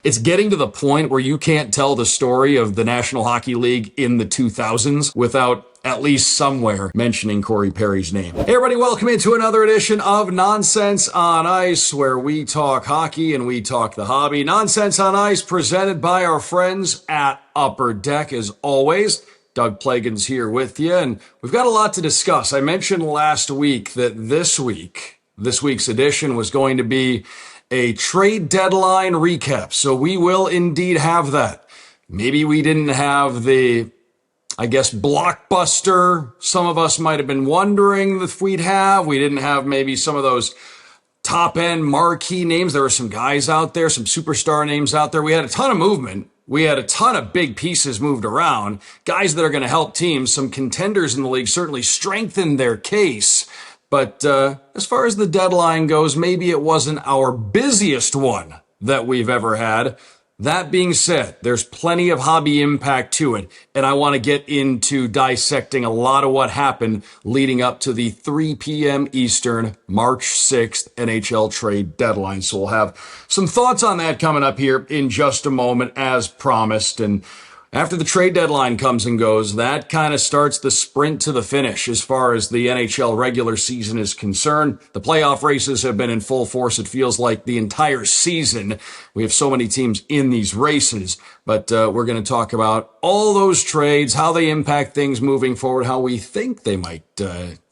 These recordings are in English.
It's getting to the point where you can't tell the story of the National Hockey League in the 2000s without at least somewhere mentioning Corey Perry's name. Hey everybody, welcome into another edition of Nonsense on Ice, where we talk hockey and we talk the hobby. Nonsense on Ice presented by our friends at Upper Deck, as always. Doug Plagens here with you, and we've got a lot to discuss. I mentioned last week that this week's edition was going to be a trade deadline recap. So we will indeed have that. Maybe we didn't have the, blockbuster some of us might have been wondering if we'd have. We didn't have maybe some of those top-end marquee names. There were some guys out there, some superstar names out there. We had a ton of movement. We had a ton of big pieces moved around. Guys that are going to help teams. Some contenders in the league certainly strengthened their case. But as far as the deadline goes, maybe it wasn't our busiest one that we've ever had. That being said, there's plenty of hobby impact to it, and I want to get into dissecting a lot of what happened leading up to the 3 p.m. Eastern, March 6th NHL Trade Deadline. So we'll have some thoughts on that coming up here in just a moment, as promised. And after the trade deadline comes and goes, that kind of starts the sprint to the finish as far as the NHL regular season is concerned. The playoff races have been in full force. It feels like the entire season. We have so many teams in these races, but we're going to talk about all those trades, how they impact things moving forward, how we think they might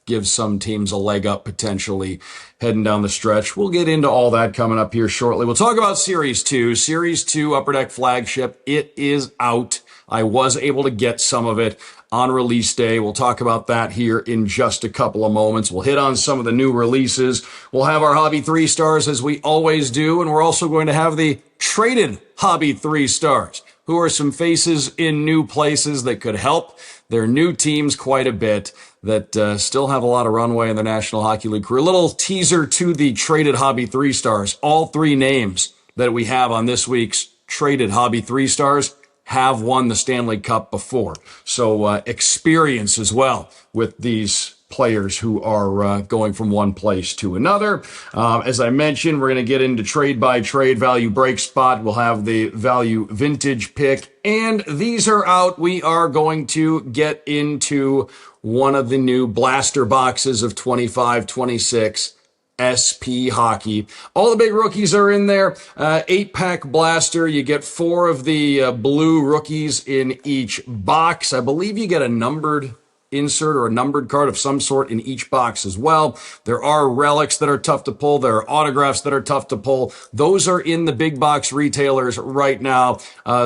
give some teams a leg up potentially heading down the stretch. We'll get into all that coming up here shortly. We'll talk about Series 2. Series 2 Upper Deck Flagship. It is out. I was able to get some of it on release day. We'll talk about that here in just a couple of moments. We'll hit on some of the new releases. We'll have our Hobby 3 stars as we always do, and we're also going to have the traded Hobby 3 stars, who are some faces in new places that could help their new teams quite a bit, that still have a lot of runway in the National Hockey League career. A little teaser to the traded Hobby 3 stars. All three names that we have on this week's traded Hobby 3 stars have won the Stanley Cup before. So experience as well with these players who are going from one place to another. As I mentioned, we're going to get into trade by trade, value break spot. We'll have the value vintage pick, and these are out. We are going to get into one of the new blaster boxes of 25-26 SP Hockey. All the big rookies are in there. 8-pack blaster. You get 4 of the blue rookies in each box. I believe you get a numbered insert or a numbered card of some sort in each box as well. There are relics that are tough to pull. There are autographs that are tough to pull. Those are in the big box retailers right now.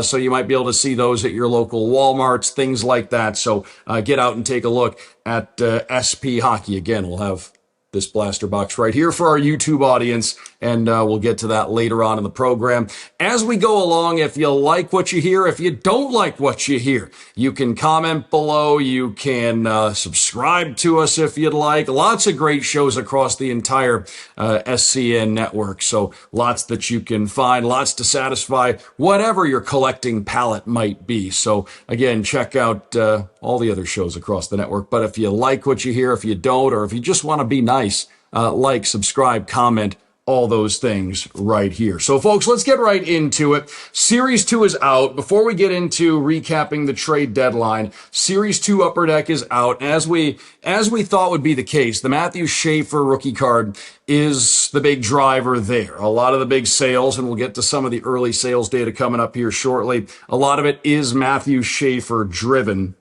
So you might be able to see those at your local Walmarts, things like that. So get out and take a look at SP Hockey. Again, we'll have this blaster box right here for our YouTube audience, and we'll get to that later on in the program. As we go along, if you like what you hear, if you don't like what you hear, you can comment below. You can subscribe to us if you'd like. Lots of great shows across the entire SCN network, so lots that you can find, lots to satisfy whatever your collecting palette might be. So again, check out all the other shows across the network. But if you like what you hear, if you don't, or if you just want to be nice, like, subscribe, comment, all those things right here. So folks, let's get right into it. Series 2 is out. Before we get into recapping the trade deadline, Series 2 Upper Deck is out. As we thought would be the case, the Matthew Schaefer rookie card is the big driver there. A lot of the big sales, and we'll get to some of the early sales data coming up here shortly. A lot of it is Matthew Schaefer driven.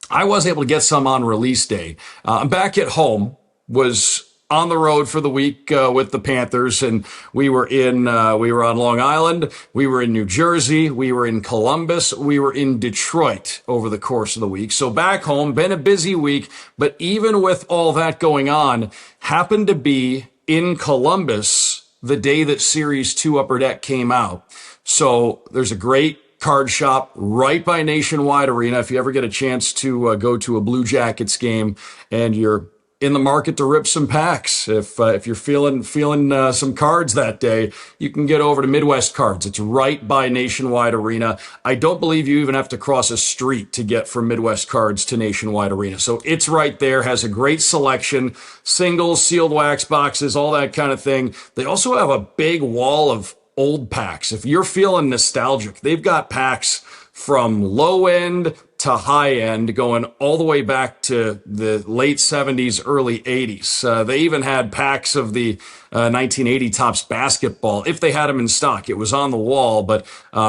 I was able to get some on release day. I'm back at home, was on the road for the week with the Panthers, and we were on Long Island, we were in New Jersey, we were in Columbus, we were in Detroit over the course of the week. So back home, been a busy week, but even with all that going on, happened to be in Columbus the day that Series 2 Upper Deck came out. So there's a great card shop right by Nationwide Arena. If you ever get a chance to go to a Blue Jackets game and you're in the market to rip some packs, if you're feeling some cards that day, you can get over to Midwest Cards. It's right by Nationwide Arena. I don't believe you even have to cross a street to get from Midwest Cards to Nationwide Arena. So it's right there, has a great selection, singles, sealed wax boxes, all that kind of thing. They also have a big wall of old packs. If you're feeling nostalgic, they've got packs from low end to high end going all the way back to the late 70s, early 80s. They even had packs of the 1980 Topps basketball. If they had them in stock, it was on the wall, but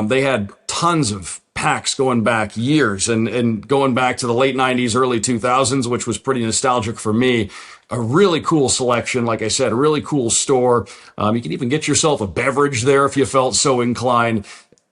they had tons of packs going back years and going back to the late 90s, early 2000s, which was pretty nostalgic for me. A really cool selection. Like I said, a really cool store. You can even get yourself a beverage there if you felt so inclined.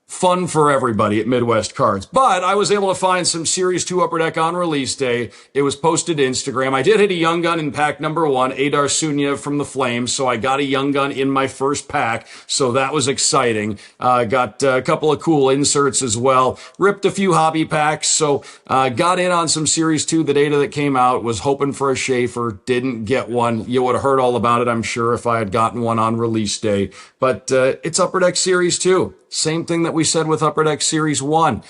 Fun for everybody at Midwest Cards. But I was able to find some Series 2 Upper Deck on release day. It was posted to Instagram. I did hit a Young Gun in pack number 1, Adar Sunyev from the Flames. So I got a Young Gun in my first pack. So that was exciting. Got a couple of cool inserts as well. Ripped a few hobby packs. So got in on some Series 2 the data that came out. Was hoping for a Schaefer. Didn't get one. You would have heard all about it, I'm sure, if I had gotten one on release day. But it's Upper Deck Series 2. Same thing that we said with Upper Deck Series 1.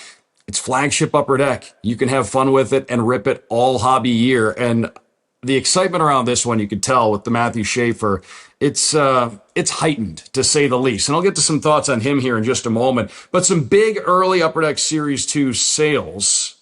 It's flagship Upper Deck. You can have fun with it and rip it all hobby year. And the excitement around this one, you could tell with the Matthew Schaefer, it's heightened, to say the least. And I'll get to some thoughts on him here in just a moment. But some big early Upper Deck Series 2 sales.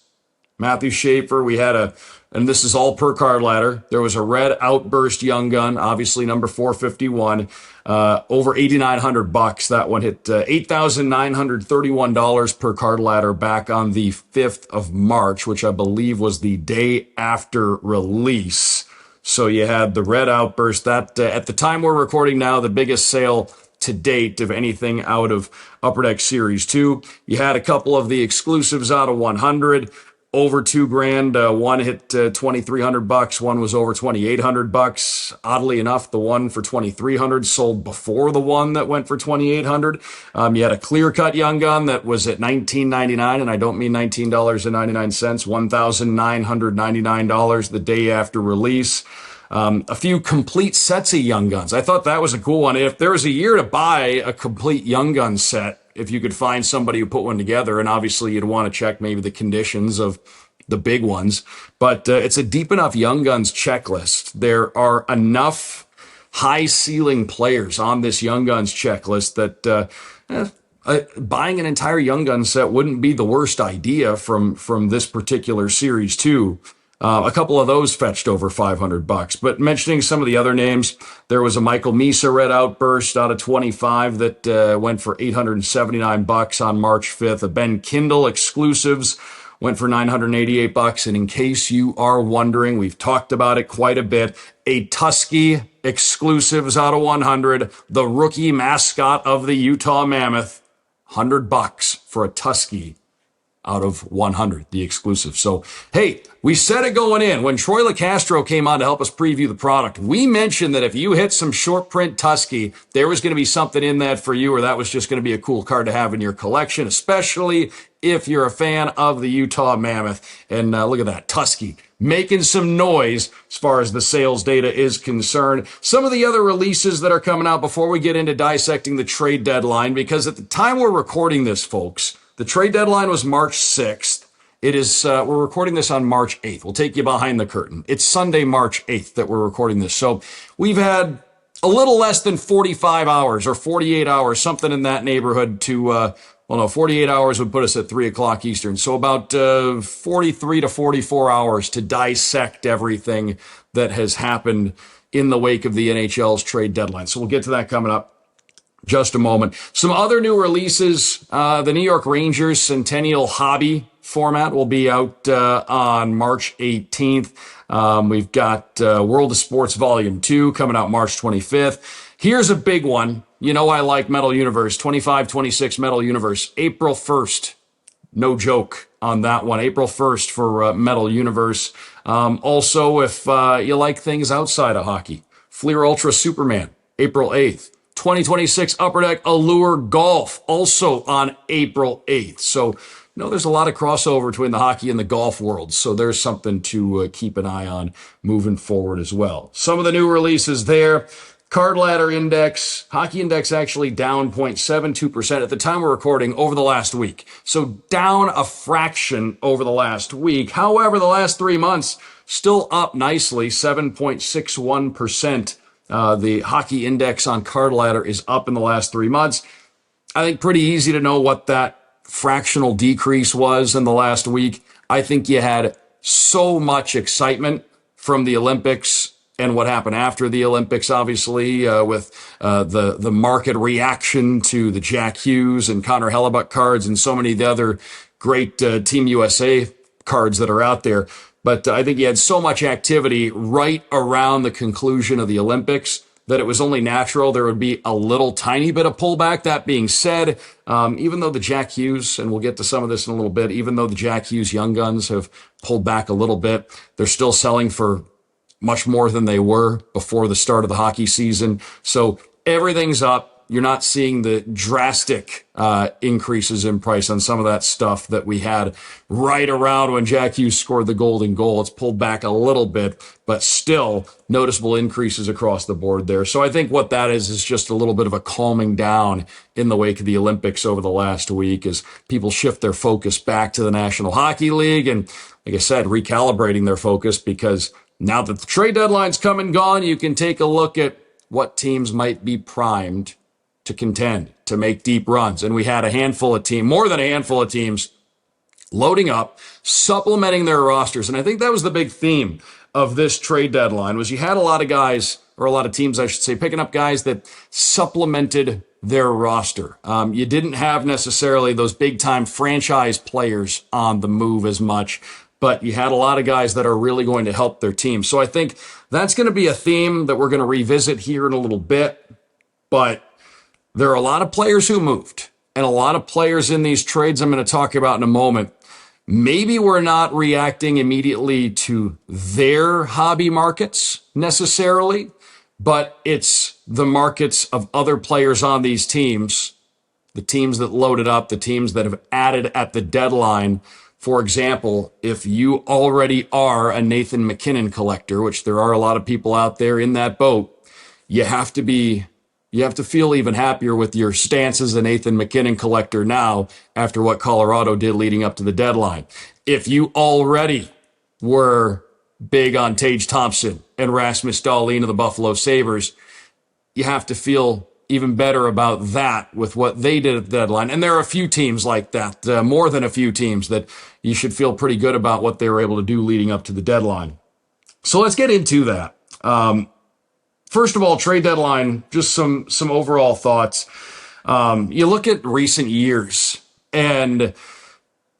Matthew Schaefer, we had and this is all per card ladder. There was a red Outburst Young Gun, obviously number 451, over $8,900. That one hit $8,931 per card ladder back on the 5th of March, which I believe was the day after release. So you had the red Outburst. That at the time we're recording now, the biggest sale to date of anything out of Upper Deck Series 2. You had a couple of the exclusives out of 100. Over $2,000. One hit $2,300. One was over $2,800. Oddly enough, the one for $2,300 sold before the one that went for $2,800. You had a clear cut Young Gun that was at $19.99, and I don't mean $19.99, $1,999 the day after release. A few complete sets of Young Guns. I thought that was a cool one. If there was a year to buy a complete Young Gun set, if you could find somebody who put one together, and obviously you'd want to check maybe the conditions of the big ones, but it's a deep enough Young Guns checklist. There are enough high ceiling players on this Young Guns checklist that buying an entire Young Gun set wouldn't be the worst idea from this particular Series 2. A couple of those fetched over $500. But mentioning some of the other names, there was a Michael Misa Red Outburst out of 25 that went for $879 on March 5th. A Ben Kindle exclusives went for $988. And in case you are wondering, we've talked about it quite a bit. A Tusky exclusives out of 100, the rookie mascot of the Utah Mammoth, $100 for a Tusky out of 100, the exclusive. So, hey, we said it going in. When Troy LeCastro came on to help us preview the product, we mentioned that if you hit some short print Tusky, there was going to be something in that for you, or that was just going to be a cool card to have in your collection, especially if you're a fan of the Utah Mammoth. And look at that, Tusky making some noise as far as the sales data is concerned. Some of the other releases that are coming out before we get into dissecting the trade deadline, because at the time we're recording this, folks, the trade deadline was March 6th. It is, we're recording this on March 8th. We'll take you behind the curtain. It's Sunday, March 8th that we're recording this. So we've had a little less than 45 hours or 48 hours, something in that neighborhood to, 48 hours would put us at 3 o'clock Eastern. So about 43 to 44 hours to dissect everything that has happened in the wake of the NHL's trade deadline. So we'll get to that coming up. Just a moment. Some other new releases. The New York Rangers Centennial Hobby format will be out on March 18th. We've got World of Sports Volume 2 coming out March 25th. Here's a big one. You know I like Metal Universe, 25-26 Metal Universe, April 1st. No joke on that one. April 1st for Metal Universe. Also, if you like things outside of hockey, Fleer Ultra Superman, April 8th. 2026 Upper Deck Allure Golf, also on April 8th. So, there's a lot of crossover between the hockey and the golf worlds. So there's something to keep an eye on moving forward as well. Some of the new releases there. Card Ladder Index, Hockey Index actually down 0.72% at the time we're recording over the last week. So down a fraction over the last week. However, the last 3 months still up nicely, 7.61%. The Hockey Index on Card Ladder is up in the last 3 months. I think pretty easy to know what that fractional decrease was in the last week. I think you had so much excitement from the Olympics and what happened after the Olympics, obviously, with the market reaction to the Jack Hughes and Connor Hellebuck cards and so many of the other great Team USA cards that are out there. But I think you had so much activity right around the conclusion of the Olympics that it was only natural there would be a little tiny bit of pullback. That being said, even though the Jack Hughes, and we'll get to some of this in a little bit, even though the Jack Hughes Young Guns have pulled back a little bit, they're still selling for much more than they were before the start of the hockey season. So everything's up. You're not seeing the drastic increases in price on some of that stuff that we had right around when Jack Hughes scored the golden goal. It's pulled back a little bit, but still noticeable increases across the board there. So I think what that is just a little bit of a calming down in the wake of the Olympics over the last week as people shift their focus back to the National Hockey League. And like I said, recalibrating their focus because now that the trade deadline's come and gone, you can take a look at what teams might be primed to contend, to make deep runs. And we had a handful of teams, more than a handful of teams, loading up, supplementing their rosters. And I think that was the big theme of this trade deadline was you had a lot of guys, or a lot of teams, I should say, picking up guys that supplemented their roster. You didn't have necessarily those big-time franchise players on the move as much, but you had a lot of guys that are really going to help their team. So I think that's going to be a theme that we're going to revisit here in a little bit. But there are a lot of players who moved and a lot of players in these trades I'm going to talk about in a moment. Maybe we're not reacting immediately to their hobby markets necessarily, but it's the markets of other players on these teams, the teams that loaded up, the teams that have added at the deadline. For example, if you already are a Nathan MacKinnon collector, which there are a lot of people out there in that boat, you have to feel even happier with your stance as a Nathan MacKinnon collector now after what Colorado did leading up to the deadline. If you already were big on Tage Thompson and Rasmus Dahlin of the Buffalo Sabres, you have to feel even better about that with what they did at the deadline. And there are a few teams like that, more than a few teams that you should feel pretty good about what they were able to do leading up to the deadline. So let's get into that. First of all, trade deadline, just some overall thoughts. You look at recent years and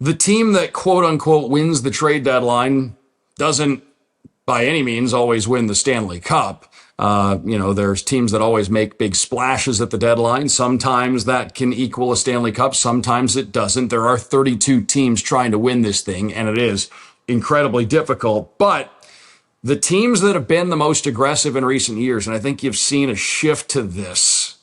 the team that quote unquote wins the trade deadline doesn't by any means always win the Stanley Cup. There's teams that always make big splashes at the deadline. Sometimes that can equal a Stanley Cup. Sometimes it doesn't. There are 32 teams trying to win this thing, and it is incredibly difficult. But the teams that have been the most aggressive in recent years, and I think you've seen a shift to this,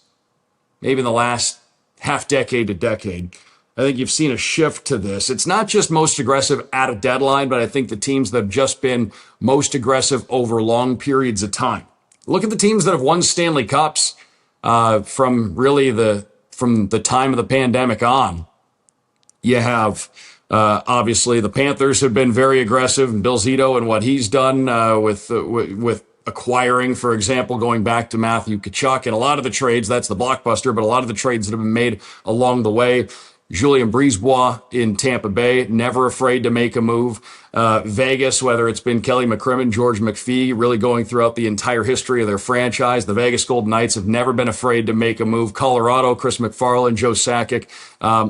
maybe in the last half decade to decade, I think you've seen a shift to this. It's not just most aggressive at a deadline, but I think the teams that have just been most aggressive over long periods of time. Look at the teams that have won Stanley Cups from the time of the pandemic on. You have obviously the Panthers have been very aggressive, and Bill Zito and what he's done with acquiring, for example, going back to Matthew Tkachuk and a lot of the trades. That's the blockbuster, but a lot of the trades that have been made along the way. Julien Brisebois in Tampa Bay, never afraid to make a move. Vegas, whether it's been Kelly McCrimmon, George McPhee, really going throughout the entire history of their franchise. The Vegas Golden Knights have never been afraid to make a move. Colorado, Chris McFarland, Joe Sakic,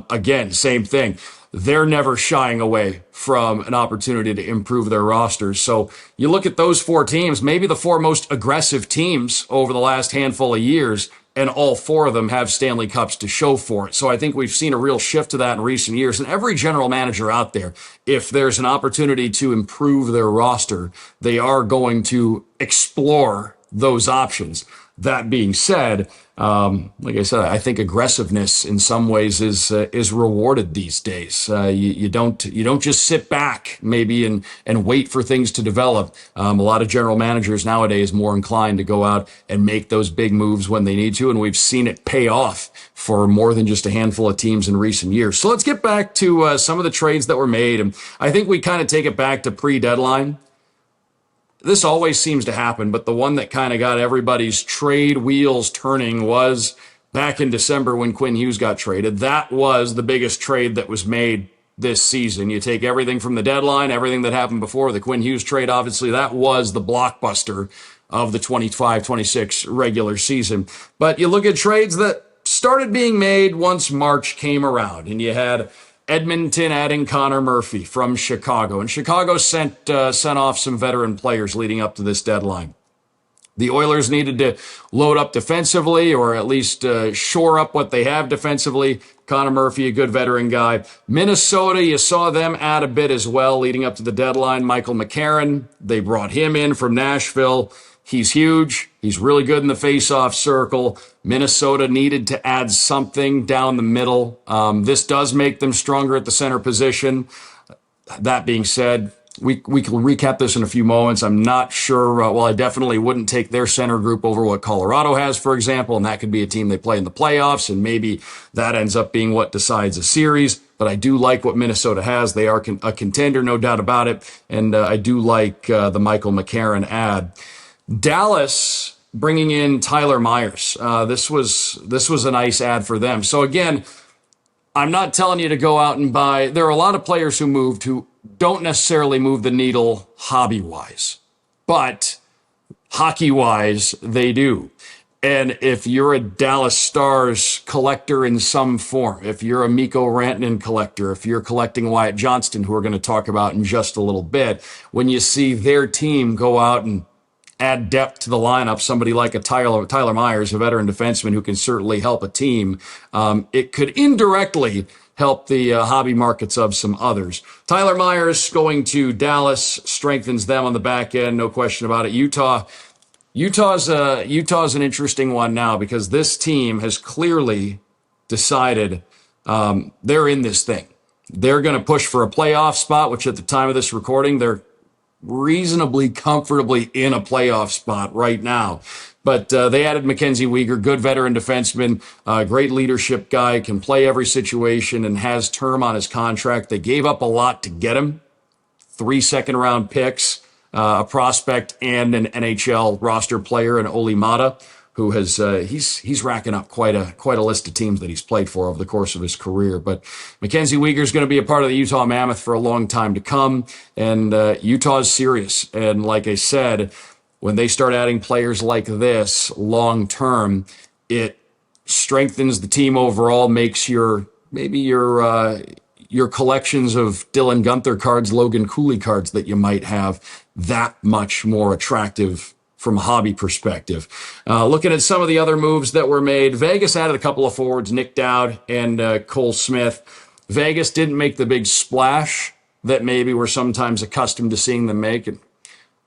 again, same thing. They're never shying away from an opportunity to improve their rosters. So you look at those four teams, maybe the four most aggressive teams over the last handful of years, and all four of them have Stanley Cups to show for it. So I think we've seen a real shift to that in recent years. And every general manager out there, if there's an opportunity to improve their roster, they are going to explore those options. That being said, like I said, I think aggressiveness in some ways is rewarded these days. You don't just sit back maybe and wait for things to develop. A lot of general managers nowadays more inclined to go out and make those big moves when they need to, and we've seen it pay off for more than just a handful of teams in recent years. So let's get back to some of the trades that were made, and I think we kind of take it back to pre-deadline. This always seems to happen, but the one that kind of got everybody's trade wheels turning was back in December when Quinn Hughes got traded. That was the biggest trade that was made this season. You take everything from the deadline, everything that happened before the Quinn Hughes trade, obviously that was the blockbuster of the 25-26 regular season. But you look at trades that started being made once March came around, and you had Edmonton adding Connor Murphy from Chicago, and Chicago sent off some veteran players leading up to this deadline. The Oilers needed to load up defensively, or at least shore up what they have defensively. Connor Murphy, a good veteran guy. Minnesota, you saw them add a bit as well leading up to the deadline. Michael McCarron, they brought him in from Nashville. He's huge. He's really good in the face-off circle. Minnesota needed to add something down the middle. This does make them stronger at the center position. That being said, we can recap this in a few moments. I'm not sure. Well, I definitely wouldn't take their center group over what Colorado has, for example, and that could be a team they play in the playoffs, and maybe that ends up being what decides a series. But I do like what Minnesota has. They are a contender, no doubt about it, and I do like the Michael McCarron ad. Dallas bringing in Tyler Myers. This was a nice ad for them. So again, I'm not telling you to go out and buy. There are a lot of players who moved who don't necessarily move the needle hobby-wise, but hockey-wise, they do. And if you're a Dallas Stars collector in some form, if you're a Mikko Rantanen collector, if you're collecting Wyatt Johnston, who we're going to talk about in just a little bit, when you see their team go out and add depth to the lineup, somebody like a Tyler Myers, a veteran defenseman who can certainly help a team, it could indirectly help the hobby markets of some others. Tyler Myers going to Dallas strengthens them on the back end, no question about it. Utah's an interesting one now because this team has clearly decided they're in this thing. They're going to push for a playoff spot, which at the time of this recording, they're reasonably comfortably in a playoff spot right now. But they added Mackenzie Weegar, good veteran defenseman, great leadership guy, can play every situation and has term on his contract. They gave up a lot to get him. 3 second-round picks, a prospect, and an NHL roster player in Oli Mata, who has he's racking up quite a list of teams that he's played for over the course of his career. But Mackenzie Weegar is going to be a part of the Utah Mammoth for a long time to come, and Utah's serious. And like I said, when they start adding players like this long term, it strengthens the team overall, makes your collections of Dylan Guenther cards, Logan Cooley cards that you might have that much more attractive from a hobby perspective. Looking at some of the other moves that were made, Vegas added a couple of forwards, Nick Dowd and Cole Smith. Vegas didn't make the big splash that maybe we're sometimes accustomed to seeing them make. And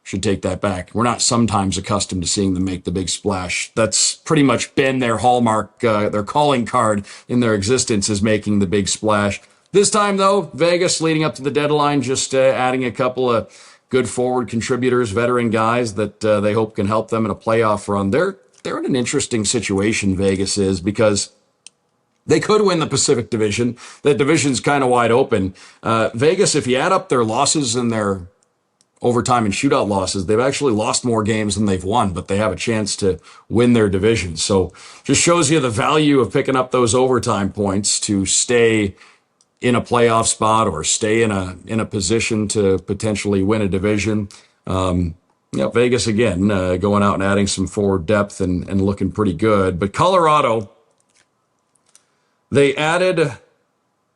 should take that back. We're not sometimes accustomed to seeing them make the big splash. That's pretty much been their hallmark, their calling card in their existence is making the big splash. This time, though, Vegas leading up to the deadline, just adding a couple of good forward contributors, veteran guys that they hope can help them in a playoff run. They're in an interesting situation, Vegas is, because they could win the Pacific Division. That division's kind of wide open. Vegas, if you add up their losses and their overtime and shootout losses, they've actually lost more games than they've won, but they have a chance to win their division. So just shows you the value of picking up those overtime points to stay in a playoff spot or stay in a position to potentially win a division. Vegas again, going out and adding some forward depth and looking pretty good. But Colorado, they added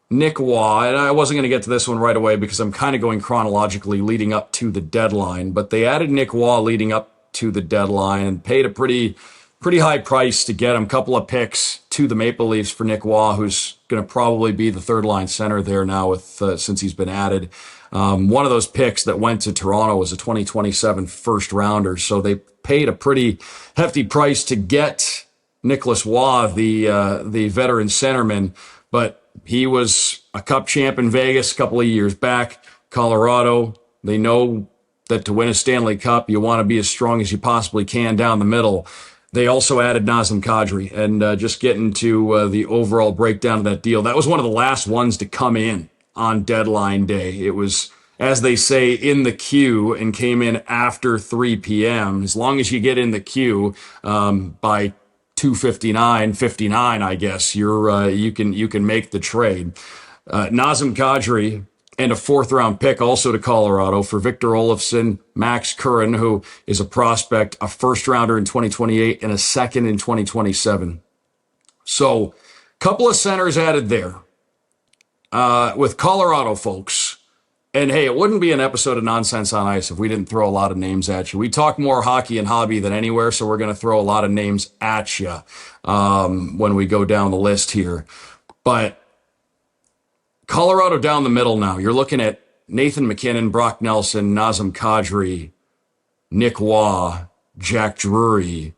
Nick Waugh, and I wasn't going to get to this one right away because I'm kind of going chronologically leading up to the deadline, but they added Nick Waugh leading up to the deadline and paid a pretty high price to get him. A couple of picks to the Maple Leafs for Nick Waugh, who's going to probably be the third line center there now since he's been added. One of those picks that went to Toronto was a 2027 first rounder, so they paid a pretty hefty price to get Nicholas Waugh, the veteran centerman, but he was a cup champ in Vegas a couple of years back. Colorado, they know that to win a Stanley Cup, you want to be as strong as you possibly can down the middle. They also added Nazem Kadri, and just getting to the overall breakdown of that deal, that was one of the last ones to come in on deadline day. It was, as they say, in the queue and came in after 3 p.m. As long as you get in the queue by 259, 59, I guess, you can make the trade. Nazem Kadri and a fourth round pick also to Colorado for Victor Olofsson, Max Curran, who is a prospect, a first rounder in 2028 and a second in 2027. So a couple of centers added there with Colorado, folks. And hey, it wouldn't be an episode of Nonsense on Ice if we didn't throw a lot of names at you. We talk more hockey and hobby than anywhere, so we're going to throw a lot of names at you when we go down the list here. But Colorado down the middle now. You're looking at Nathan McKinnon, Brock Nelson, Nazem Kadri, Nick Waugh, Jack Drury.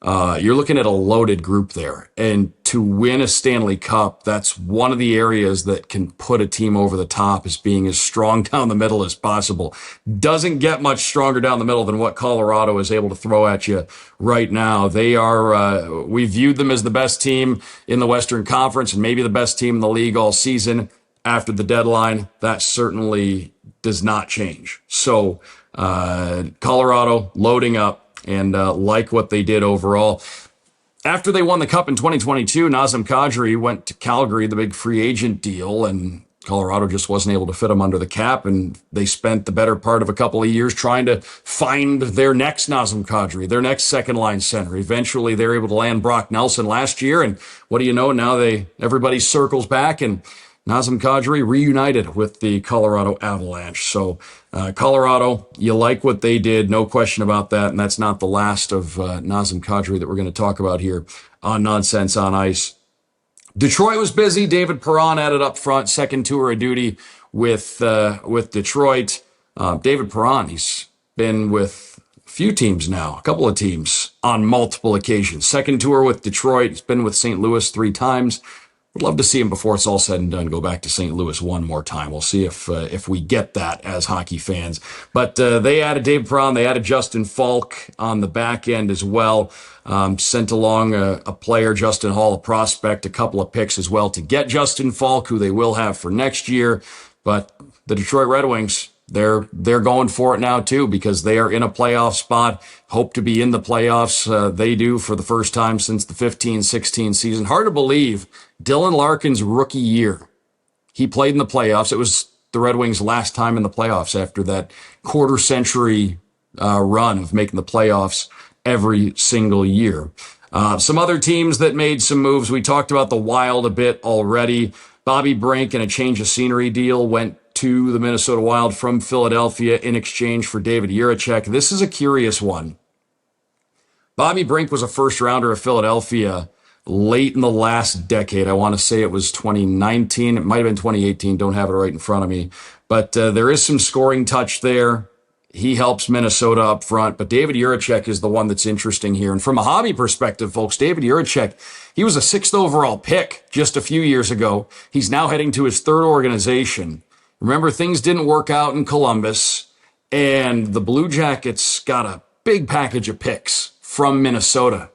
You're looking at a loaded group there. And to win a Stanley Cup, that's one of the areas that can put a team over the top, is being as strong down the middle as possible. Doesn't get much stronger down the middle than what Colorado is able to throw at you right now. They are, we viewed them as the best team in the Western Conference and maybe the best team in the league all season. After the deadline, that certainly does not change. So, Colorado loading up and like what they did overall. After they won the Cup in 2022, Nazem Kadri went to Calgary, the big free agent deal, and Colorado just wasn't able to fit him under the cap, and they spent the better part of a couple of years trying to find their next Nazem Kadri, their next second-line center. Eventually, they were able to land Brock Nelson last year, and what do you know? Now everybody circles back, and Nazem Kadri reunited with the Colorado Avalanche. So Colorado, you like what they did, no question about that. And that's not the last of Nazem Kadri that we're going to talk about here on Nonsense on Ice. Detroit was busy. David Perron added up front, second tour of duty with Detroit. David Perron, he's been with a few teams now, a couple of teams on multiple occasions. Second tour with Detroit. He's been with St. Louis 3 times. Would love to see him, before it's all said and done, go back to St. Louis one more time. We'll see if we get that as hockey fans. But they added Dave Perron. They added Justin Falk on the back end as well. Sent along a player, Justin Hall, a prospect, a couple of picks as well to get Justin Falk, who they will have for next year. But the Detroit Red Wings, they're going for it now too, because they are in a playoff spot, hope to be in the playoffs. They do, for the first time since the 15-16 season. Hard to believe, Dylan Larkin's rookie year, he played in the playoffs. It was the Red Wings' last time in the playoffs after that quarter century run of making the playoffs every single year. Some other teams that made some moves. We talked about the Wild a bit already. Bobby Brink and a change of scenery deal went to the Minnesota Wild from Philadelphia in exchange for David Jiricek. This is a curious one. Bobby Brink was a first rounder of Philadelphia late in the last decade. I want to say it was 2019. It might have been 2018. Don't have it right in front of me. But there is some scoring touch there. He helps Minnesota up front. But David Jiricek is the one that's interesting here. And from a hobby perspective, folks, David Jiricek, he was a 6th overall pick just a few years ago. He's now heading to his 3rd organization. Remember, things didn't work out in Columbus, and the Blue Jackets got a big package of picks from Minnesota.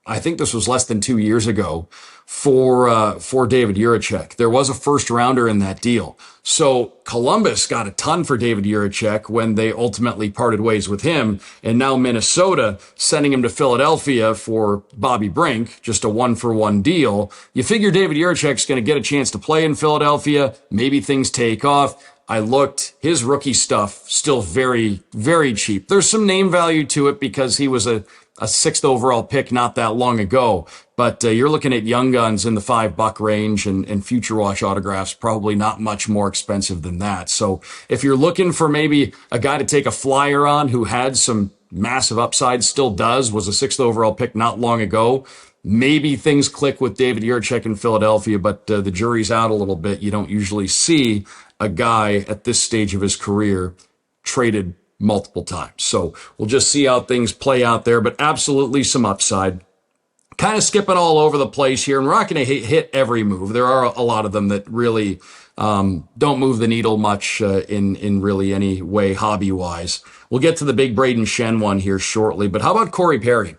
I think this was less than 2 years ago for David Jiricek. There was a first rounder in that deal. So Columbus got a ton for David Jiricek when they ultimately parted ways with him. And now Minnesota sending him to Philadelphia for Bobby Brink, just a 1-for-1 deal. You figure David Jiricek's going to get a chance to play in Philadelphia. Maybe things take off. I looked, his rookie stuff still very, very cheap. There's some name value to it because he was a 6th overall pick not that long ago. But you're looking at Young Guns in the $5 range, and Future Watch autographs probably not much more expensive than that. So if you're looking for maybe a guy to take a flyer on who had some massive upside, still does, was a 6th overall pick not long ago, maybe things click with David Jiricek in Philadelphia, but the jury's out a little bit. You don't usually see a guy at this stage of his career traded multiple times. So we'll just see how things play out there, but absolutely some upside. Kind of skipping all over the place here, and we're not going to hit every move. There are a lot of them that really don't move the needle much in really any way hobby-wise. We'll get to the big Braden Shen one here shortly, but how about Corey Perry?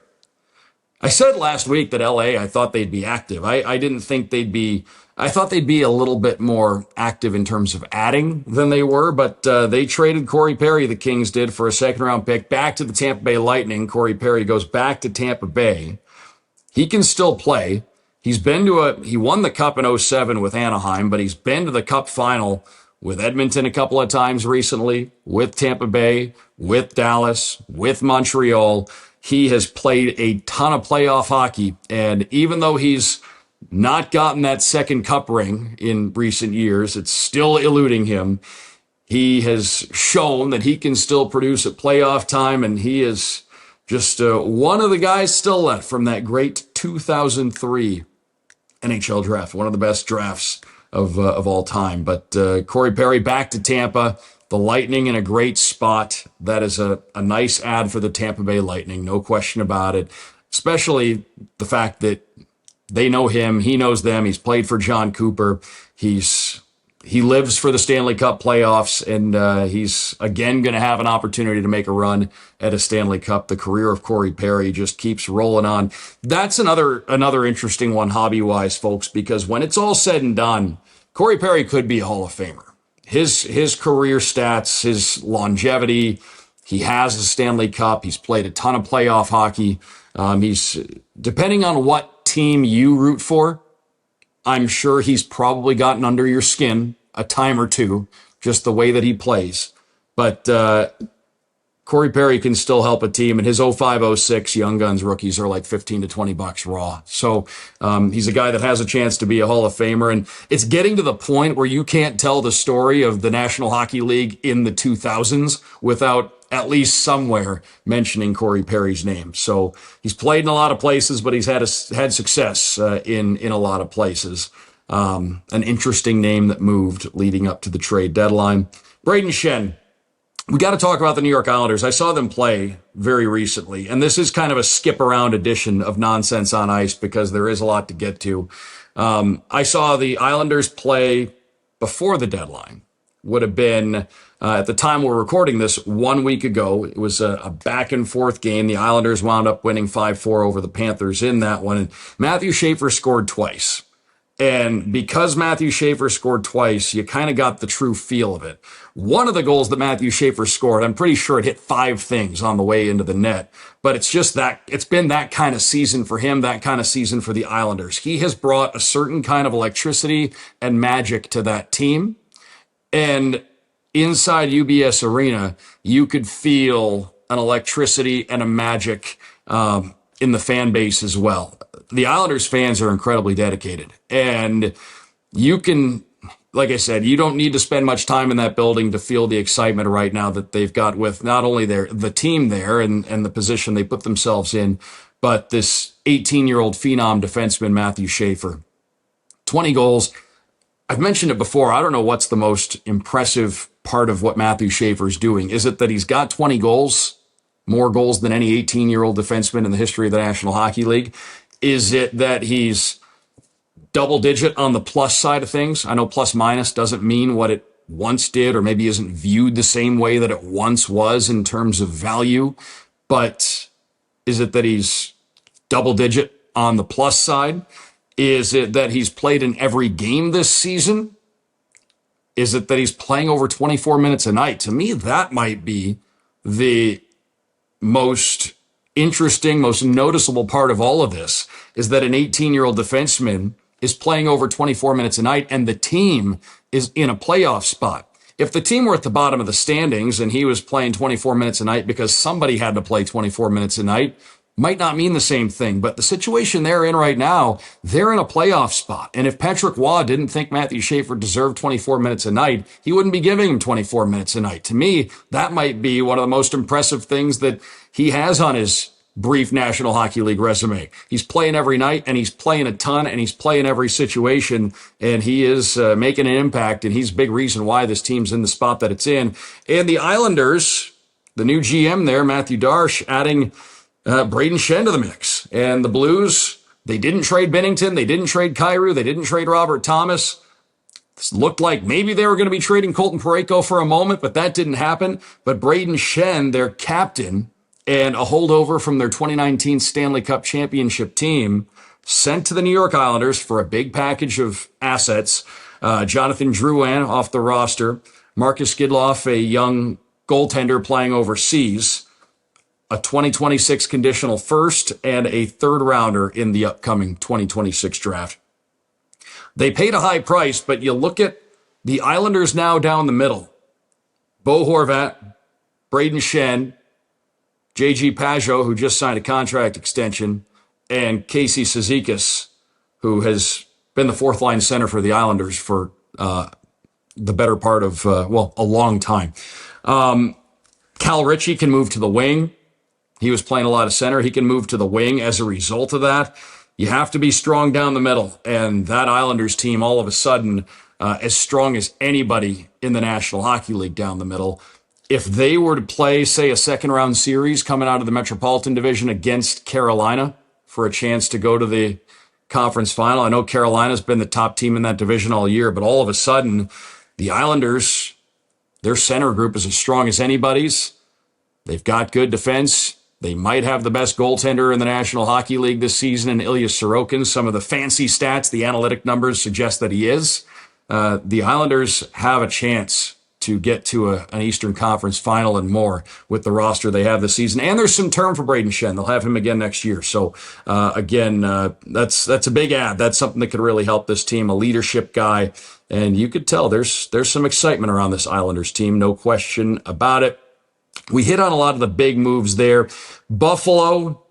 I said last week that LA, I thought they'd be active. I didn't think they'd be, I thought they'd be a little bit more active in terms of adding than they were, but they traded Corey Perry, the Kings did, for a 2nd round pick back to the Tampa Bay Lightning. Corey Perry goes back to Tampa Bay. He can still play. He won the Cup in '07 with Anaheim, but he's been to the Cup final with Edmonton a couple of times recently, with Tampa Bay, with Dallas, with Montreal. He has played a ton of playoff hockey, and even though he's not gotten that second Cup ring in recent years, it's still eluding him. He has shown that he can still produce at playoff time, and he is just one of the guys still left from that great 2003 NHL draft, one of the best drafts of all time. But Corey Perry back to Tampa, the Lightning in a great spot. That is a nice ad for the Tampa Bay Lightning, no question about it, especially the fact that they know him, he knows them. He's played for John Cooper. He lives for the Stanley Cup playoffs, and he's again going to have an opportunity to make a run at a Stanley Cup. The career of Corey Perry just keeps rolling on. That's another interesting one hobby-wise, folks, because when it's all said and done, Corey Perry could be a Hall of Famer. His career stats, his longevity, he has a Stanley Cup. He's played a ton of playoff hockey. He's, depending on what team you root for, I'm sure he's probably gotten under your skin a time or two, just the way that he plays. But Corey Perry can still help a team, and his 05-06 Young Guns rookies are like $15 to $20 raw. So he's a guy that has a chance to be a Hall of Famer, and it's getting to the point where you can't tell the story of the National Hockey League in the 2000s without at least somewhere mentioning Corey Perry's name. So he's played in a lot of places, but he's had success in a lot of places. An interesting name that moved leading up to the trade deadline. Brayden Schenn. We got to talk about the New York Islanders. I saw them play very recently, and this is kind of a skip around edition of Nonsense on Ice because there is a lot to get to. I saw the Islanders play before the deadline. Would have been, at the time we're recording this, 1 week ago. It was a back and forth game. The Islanders wound up winning 5-4 over the Panthers in that one. And Matthew Schaefer scored twice. And because Matthew Schaefer scored twice, you kind of got the true feel of it. One of the goals that Matthew Schaefer scored, I'm pretty sure it hit 5 things on the way into the net. But it's just that, it's been that kind of season for him, that kind of season for the Islanders. He has brought a certain kind of electricity and magic to that team. And inside UBS Arena, you could feel an electricity and a magic in the fan base as well. The Islanders fans are incredibly dedicated. And you can, like I said, you don't need to spend much time in that building to feel the excitement right now that they've got with not only the team there and the position they put themselves in, but this 18-year-old phenom defenseman, Matthew Schaefer. 20 goals. I've mentioned it before. I don't know what's the most impressive part of what Matthew Schaefer's doing. Is it that he's got 20 goals, more goals than any 18-year-old defenseman in the history of the National Hockey League? Is it that he's double digit on the plus side of things? I know plus minus doesn't mean what it once did, or maybe isn't viewed the same way that it once was in terms of value. But is it that he's double digit on the plus side? Is it that he's played in every game this season? Is it that he's playing over 24 minutes a night? To me, that might be the most interesting, most noticeable part of all of this, is that an 18-year-old defenseman is playing over 24 minutes a night, and the team is in a playoff spot. If the team were at the bottom of the standings and he was playing 24 minutes a night because somebody had to play 24 minutes a night, might not mean the same thing. But the situation they're in right now, they're in a playoff spot. And if Patrick Waugh didn't think Matthew Schaefer deserved 24 minutes a night, he wouldn't be giving him 24 minutes a night. To me, that might be one of the most impressive things that he has on his brief National Hockey League resume. He's playing every night, and he's playing a ton, and he's playing every situation, and he is making an impact, and he's a big reason why this team's in the spot that it's in. And the Islanders, the new GM there, Matthew Darsh, adding Brayden Schenn to the mix. And the Blues, they didn't trade Binnington, they didn't trade Kyrou, they didn't trade Robert Thomas. This looked like maybe they were going to be trading Colton Parayko for a moment, but that didn't happen. But Brayden Schenn, their captain, and a holdover from their 2019 Stanley Cup championship team, sent to the New York Islanders for a big package of assets. Jonathan Drouin off the roster, Marcus Skidloff, a young goaltender playing overseas. a 2026 conditional first, and a third rounder in the upcoming 2026 draft. They paid a high price, but you look at the Islanders now down the middle. Bo Horvat, Braden Shen, J.G. Pajot, who just signed a contract extension, and Casey Cizikas, who has been the fourth-line center for the Islanders for the better part of, a long time. Cal Ritchie can move to the wing. He was playing a lot of center. He can move to the wing as a result of that. You have to be strong down the middle, and that Islanders team all of a sudden as strong as anybody in the National Hockey League down the middle. If they were to play, say, a second-round series coming out of the Metropolitan Division against Carolina for a chance to go to the conference final, I know Carolina's been the top team in that division all year, but all of a sudden, the Islanders, their center group is as strong as anybody's. They've got good defense. They might have the best goaltender in the National Hockey League this season in Ilya Sorokin. Some of the fancy stats, the analytic numbers suggest that he is. The Islanders have a chance to get to an Eastern Conference final and more with the roster they have this season. And there's some term for Braden Shen. They'll have him again next year. So, that's a big add. That's something that could really help this team, a leadership guy. And you could tell there's some excitement around this Islanders team, no question about it. We hit on a lot of the big moves there. Buffalo,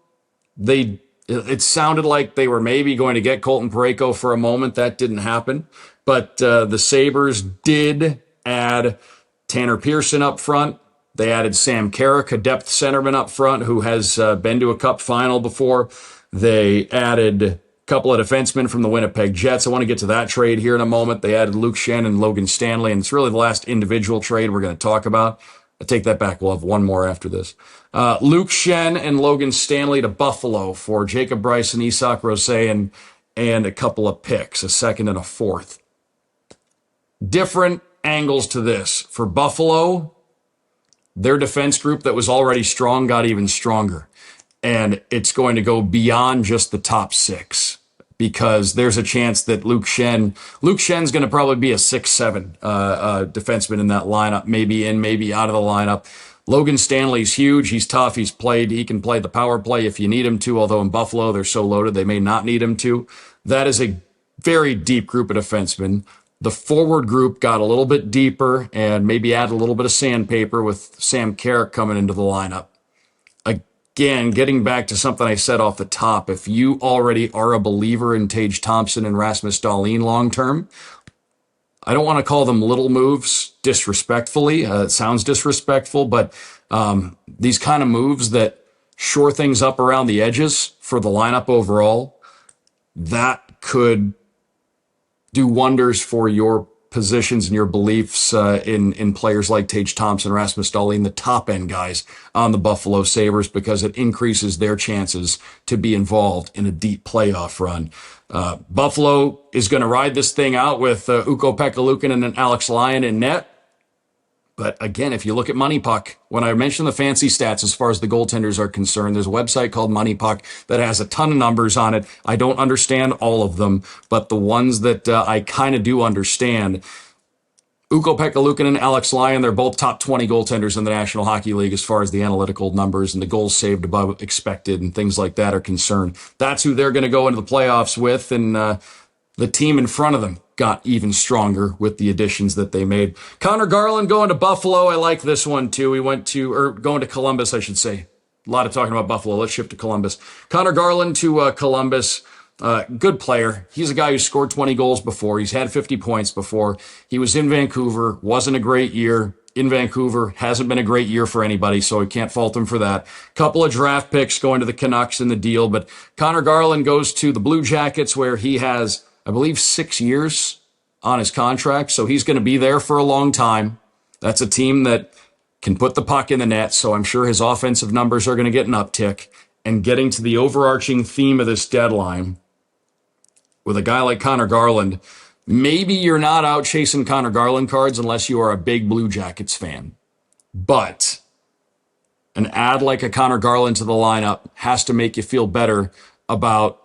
it sounded like they were maybe going to get Colton Parayko for a moment. That didn't happen. But the Sabres did add Tanner Pearson up front. They added Sam Carrick, a depth centerman up front who has been to a cup final before. They added a couple of defensemen from the Winnipeg Jets. I want to get to that trade here in a moment. They added Luke Schenn and Logan Stanley, and it's really the last individual trade we're going to talk about. I take that back. We'll have one more after this. Luke Schenn and Logan Stanley to Buffalo for Jacob Bryson, Isak Rosé, and a couple of picks, a second and a fourth. Different angles to this. For Buffalo, their defense group that was already strong got even stronger. And it's going to go beyond just the top six, because there's a chance that Luke Schenn's going to probably be a 6-7 defenseman in that lineup, maybe in, maybe out of the lineup. Logan Stanley's huge. He's tough. He can play the power play if you need him to, although in Buffalo they're so loaded they may not need him to. That is a very deep group of defensemen. The forward group got a little bit deeper and maybe add a little bit of sandpaper with Sam Carrick coming into the lineup. Again, getting back to something I said off the top, if you already are a believer in Tage Thompson and Rasmus Dahlin long-term, I don't want to call them little moves disrespectfully. It sounds disrespectful, but these kind of moves that shore things up around the edges for the lineup overall, that could do wonders for your positions and your beliefs in players like Tage Thompson, Rasmus Dahlin, the top-end guys on the Buffalo Sabres, because it increases their chances to be involved in a deep playoff run. Buffalo is going to ride this thing out with Ukko-Pekka Luukkonen and Alex Lyon in net. But again, if you look at Money Puck, when I mentioned the fancy stats as far as the goaltenders are concerned, there's a website called Money Puck that has a ton of numbers on it. I don't understand all of them, but the ones that I kind of do understand, Ukko-Pekka Luukkonen and Alex Lyon, they're both top 20 goaltenders in the National Hockey League as far as the analytical numbers and the goals saved above expected and things like that are concerned. That's who they're going to go into the playoffs with, and the team in front of them got even stronger with the additions that they made. Connor Garland going to Buffalo. I like this one too. Going to Columbus, I should say. A lot of talking about Buffalo. Let's shift to Columbus. Connor Garland to Columbus. Good player. He's a guy who scored 20 goals before. He's had 50 points before. He was in Vancouver. Wasn't a great year in Vancouver. Hasn't been a great year for anybody, so I can't fault him for that. Couple of draft picks going to the Canucks in the deal, but Connor Garland goes to the Blue Jackets, where he has, I believe, 6 years on his contract, so he's going to be there for a long time. That's a team that can put the puck in the net, so I'm sure his offensive numbers are going to get an uptick. And getting to the overarching theme of this deadline, with a guy like Connor Garland, maybe you're not out chasing Connor Garland cards unless you are a big Blue Jackets fan. But an ad like a Connor Garland to the lineup has to make you feel better about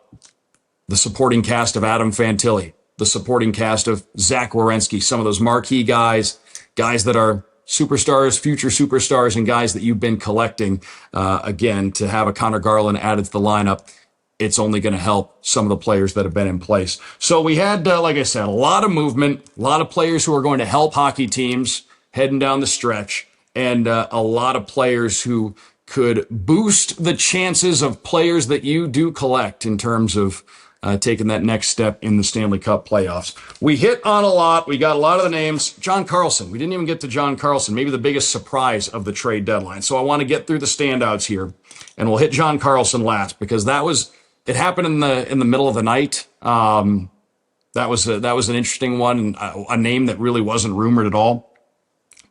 the supporting cast of Adam Fantilli, the supporting cast of Zach Werenski, some of those marquee guys that are superstars, future superstars, and guys that you've been collecting. Again, to have a Connor Garland added to the lineup, it's only going to help some of the players that have been in place. So we had, like I said, a lot of movement, a lot of players who are going to help hockey teams heading down the stretch, and a lot of players who could boost the chances of players that you do collect in terms of taking that next step in the Stanley Cup playoffs. We hit on a lot. We got a lot of the names. John Carlson. We didn't even get to John Carlson, maybe the biggest surprise of the trade deadline. So I want to get through the standouts here, and we'll hit John Carlson last because it happened in the middle of the night. That was an interesting one, a name that really wasn't rumored at all.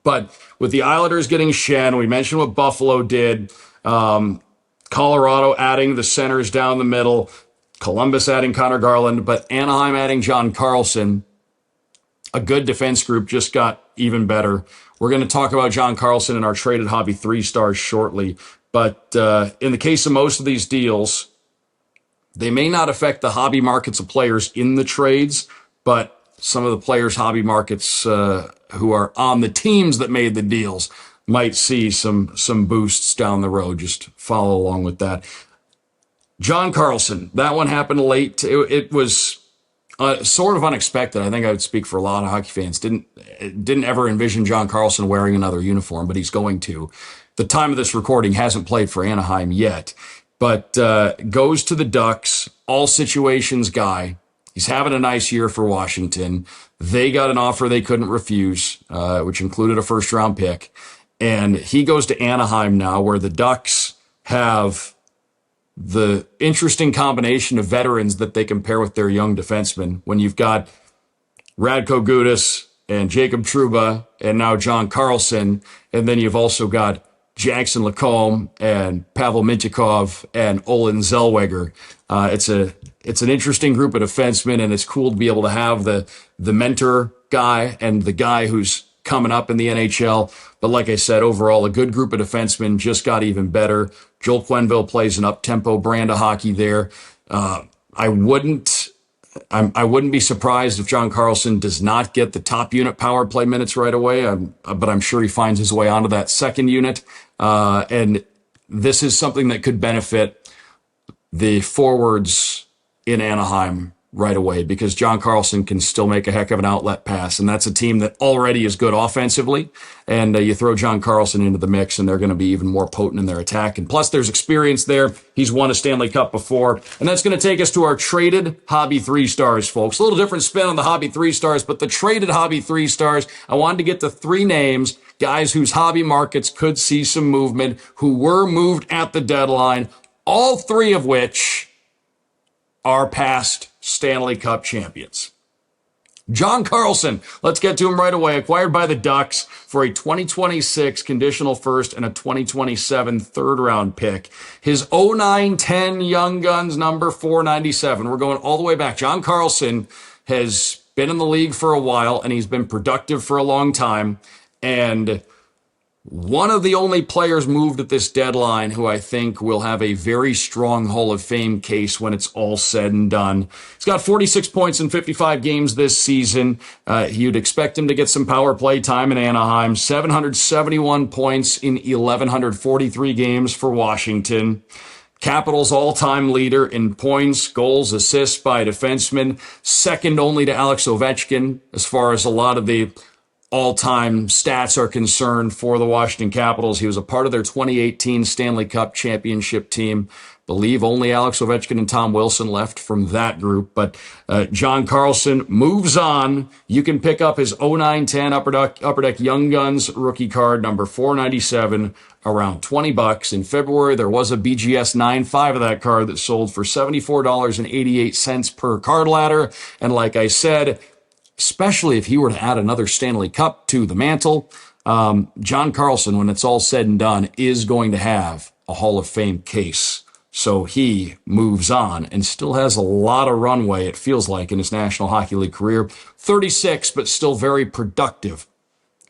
But with the Islanders getting Shen, we mentioned what Buffalo did. Colorado adding the centers down the middle. Columbus adding Connor Garland, but Anaheim adding John Carlson. A good defense group just got even better. We're going to talk about John Carlson in our traded hobby 3-stars shortly. But in the case of most of these deals, they may not affect the hobby markets of players in the trades, but some of the players' hobby markets who are on the teams that made the deals might see some boosts down the road. Just follow along with that. John Carlson, that one happened late. It was sort of unexpected. I think I would speak for a lot of hockey fans. Didn't ever envision John Carlson wearing another uniform, but he's going to. The time of this recording, hasn't played for Anaheim yet, but goes to the Ducks, all situations guy. He's having a nice year for Washington. They got an offer they couldn't refuse, which included a first-round pick. And he goes to Anaheim now, where the Ducks have the interesting combination of veterans that they can pair with their young defensemen. When you've got Radko Gudas and Jacob Trouba and now John Carlson, and then you've also got Jackson Lacombe and Pavel Mintyukov and Olin Zellweger. It's an interesting group of defensemen, and it's cool to be able to have the mentor guy and the guy who's coming up in the NHL. But like I said, overall, a good group of defensemen, just got even better. Joel Quenneville plays an up-tempo brand of hockey there. I wouldn't be surprised if John Carlson does not get the top unit power play minutes right away, but I'm sure he finds his way onto that second unit. And this is something that could benefit the forwards in Anaheim right away, because John Carlson can still make a heck of an outlet pass, and that's a team that already is good offensively, and you throw John Carlson into the mix and they're going to be even more potent in their attack. And plus there's experience there. He's won a Stanley Cup before. And that's going to take us to our traded hobby 3-stars, folks. A little different spin on the hobby 3-stars, but the traded hobby 3-stars, I wanted to get to 3 names, guys whose hobby markets could see some movement, who were moved at the deadline, all 3 of which are past Stanley Cup champions. John Carlson, let's get to him right away. Acquired by the Ducks for a 2026 conditional first and a 2027 third-round pick. His 09-10 Young Guns number 497. We're going all the way back. John Carlson has been in the league for a while, and he's been productive for a long time. And one of the only players moved at this deadline who I think will have a very strong Hall of Fame case when it's all said and done. He's got 46 points in 55 games this season. You'd expect him to get some power play time in Anaheim. 771 points in 1,143 games for Washington. Capitals all-time leader in points, goals, assists by defensemen. Second only to Alex Ovechkin as far as a lot of the all-time stats are concerned for the Washington Capitals. He was a part of their 2018 Stanley Cup championship team. Believe only Alex Ovechkin and Tom Wilson left from that group. But John Carlson moves on. You can pick up his 09-10 Upper Deck Young Guns rookie card, number 497, around $20. In February, there was a BGS 9.5 of that card that sold for $74.88 per card ladder. And like I said, especially if he were to add another Stanley Cup to the mantle, John Carlson, when it's all said and done, is going to have a Hall of Fame case. So he moves on and still has a lot of runway, it feels like, in his National Hockey League career. 36, but still very productive.